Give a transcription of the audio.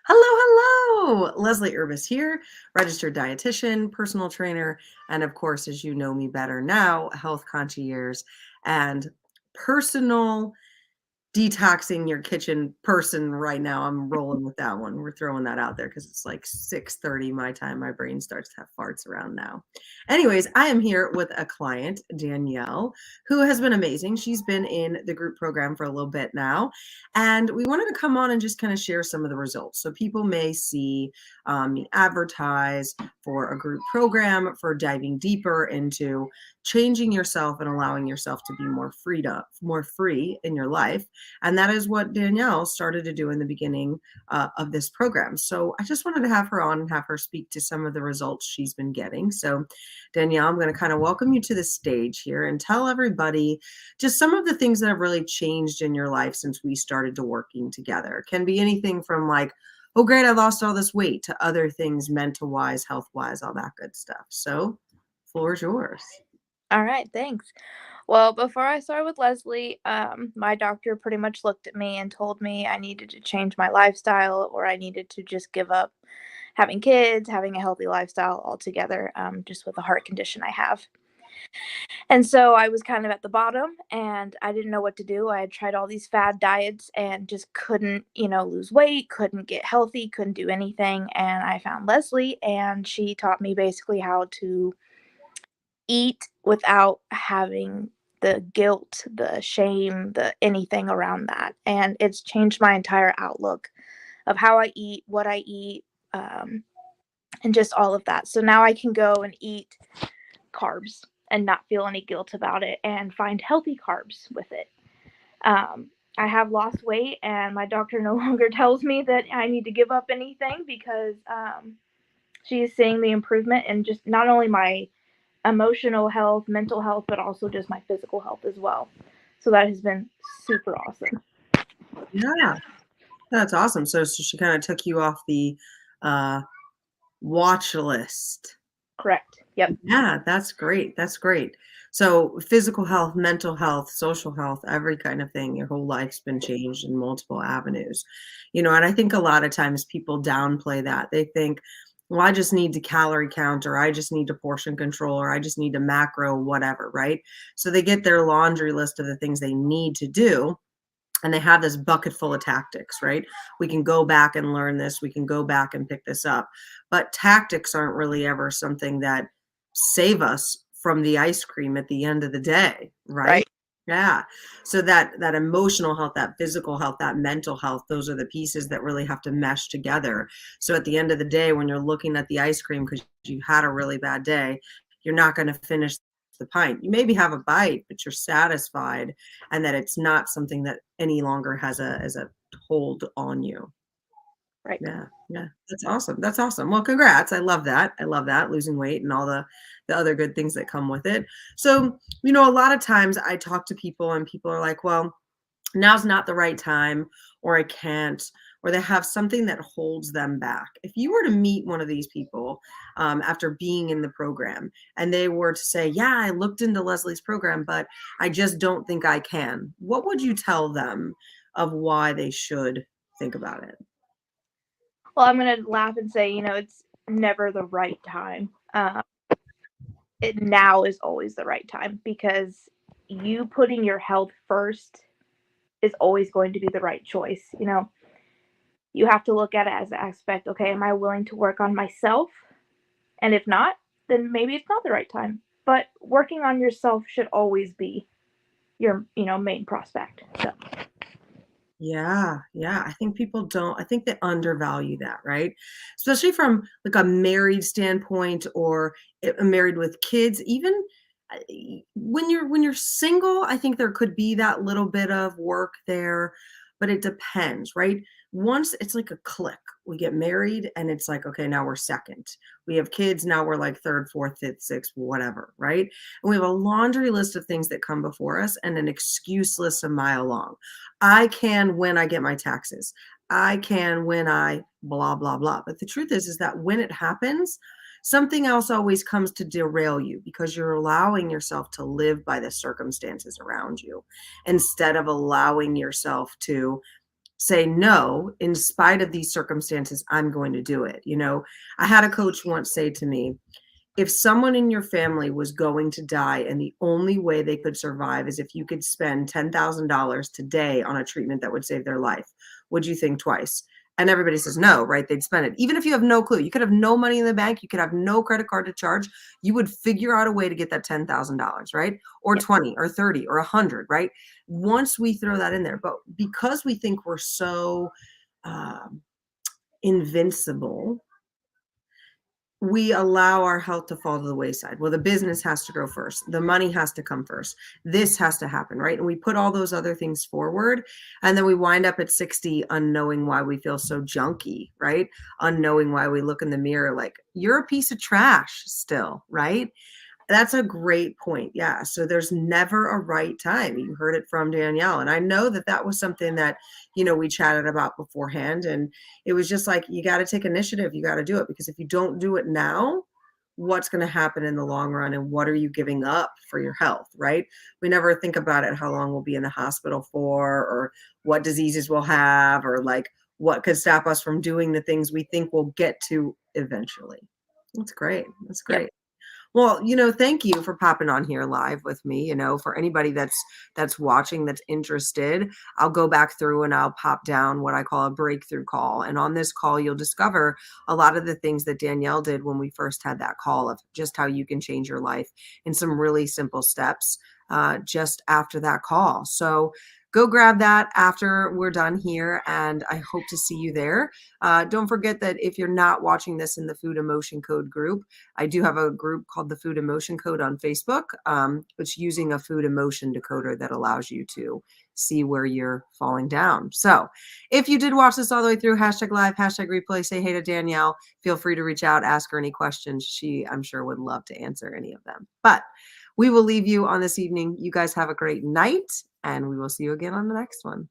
Hello, hello. Leslie Urbis here, registered dietitian, personal trainer, and of course, as you know me better now, health concierge and personal detoxing your kitchen person right now. I'm rolling with that one. We're throwing that out there because it's like 6:30 my time. My brain starts to have farts around now. Anyways, I am here with a client, Danielle, who has been amazing. She's been in the group program for a little bit now, and we wanted to come on and just kind of share some of the results. So people may see me advertise for a group program for diving deeper into changing yourself and allowing yourself to be more free in your life. And that is what Danielle started to do in the beginning of this program. So I just wanted to have her on and have her speak to some of the results she's been getting. So, Danielle, I'm going to kind of welcome you to the stage here and tell everybody just some of the things that have really changed in your life since we started to working together. It can be anything from like, oh, great, I lost all this weight, to other things, mental wise, health wise, all that good stuff. So, floor is yours. All right, thanks. Well, before I started with Leslie, my doctor pretty much looked at me and told me I needed to change my lifestyle or I needed to just give up having kids, having a healthy lifestyle altogether, just with the heart condition I have. And so I was kind of at the bottom and I didn't know what to do. I had tried all these fad diets and just couldn't, lose weight, couldn't get healthy, couldn't do anything. And I found Leslie and she taught me basically how to eat without having the guilt, the shame, the anything around that. And it's changed my entire outlook of how I eat, what I eat, and just all of that. So now I can go and eat carbs and not feel any guilt about it and find healthy carbs with it. I have lost weight, and my doctor no longer tells me that I need to give up anything because she is seeing the improvement in just not only my emotional health, mental health, but also just my physical health as well. So that has been super awesome. Yeah, that's awesome. So she kind of took you off the uh, watch list. Correct. Yep. Yeah, that's great. That's great. So physical health, mental health, social health, every kind of thing, your whole life's been changed in multiple avenues. And I think a lot of times people downplay that. They think, well, I just need to calorie count, or I just need to portion control, or I just need to macro, whatever, right? So they get their laundry list of the things they need to do, and they have this bucket full of tactics, right? We can go back and learn this, we can go back and pick this up, but tactics aren't really ever something that save us from the ice cream at the end of the day, right? Right. Yeah. So that emotional health, that physical health, that mental health, those are the pieces that really have to mesh together. So at the end of the day, when you're looking at the ice cream because you had a really bad day, you're not going to finish the pint. You maybe have a bite, but you're satisfied, and that it's not something that any longer has a hold on you. Right. Yeah, yeah, that's awesome. That's awesome. Well, congrats. I love that. I love that, losing weight and all the other good things that come with it. So, a lot of times I talk to people and people are like, well, now's not the right time, or I can't, or they have something that holds them back. If you were to meet one of these people after being in the program and they were to say, yeah, I looked into Leslie's program, but I just don't think I can, what would you tell them of why they should think about it? Well, I'm going to laugh and say, it's never the right time. Now is always the right time because you putting your health first is always going to be the right choice. You have to look at it as an aspect. Okay, am I willing to work on myself? And if not, then maybe it's not the right time. But working on yourself should always be your, main prospect. So Yeah, yeah. I think people don't, I think they undervalue that, right? Especially from like a married standpoint, or married with kids. Even when you're single, I think there could be that little bit of work there, but it depends, right? Once it's like a click, we get married and it's like, okay, now we're second. We have kids, now we're like third, fourth, fifth, sixth, whatever, right? And we have a laundry list of things that come before us and an excuse list a mile long. I can when I get my taxes. I can when I blah, blah, blah. But the truth is that when it happens, something else always comes to derail you because you're allowing yourself to live by the circumstances around you instead of allowing yourself to say no, in spite of these circumstances, I'm going to do it. I had a coach once say to me, if someone in your family was going to die and the only way they could survive is if you could spend $10,000 today on a treatment that would save their life, would you think twice? And everybody says no, right? They'd spend it. Even if you have no clue, you could have no money in the bank, you could have no credit card to charge, you would figure out a way to get that $10,000, right? Or Yeah. 20 or 30 or 100, right? Once we throw that in there, but because we think we're so um, invincible, we allow our health to fall to the wayside. Well, the business has to grow first. The money has to come first. This has to happen, right? And we put all those other things forward. And then we wind up at 60 unknowing why we feel so junky, right? Unknowing why we look in the mirror like, you're a piece of trash still, right? That's a great point. Yeah. So there's never a right time. You heard it from Danielle. And I know that that was something that, we chatted about beforehand. And it was just like, you got to take initiative. You got to do it, because if you don't do it now, what's going to happen in the long run, and what are you giving up for your health, right? We never think about it, how long we'll be in the hospital for, or what diseases we'll have, or like what could stop us from doing the things we think we'll get to eventually. That's great. That's Yep. great. Well, thank you for popping on here live with me. For anybody that's watching, that's interested, I'll go back through and I'll pop down what I call a breakthrough call. And on this call, you'll discover a lot of the things that Danielle did when we first had that call, of just how you can change your life in some really simple steps just after that call. So go grab that after we're done here, and I hope to see you there. Don't forget that if you're not watching this in the Food Emotion Code group, I do have a group called the Food Emotion Code on Facebook, which using a food emotion decoder that allows you to see where you're falling down. So if you did watch this all the way through, hashtag live, hashtag replay, say hey to Danielle. Feel free to reach out, ask her any questions. She, I'm sure, would love to answer any of them. But we will leave you on this evening. You guys have a great night, and we will see you again on the next one.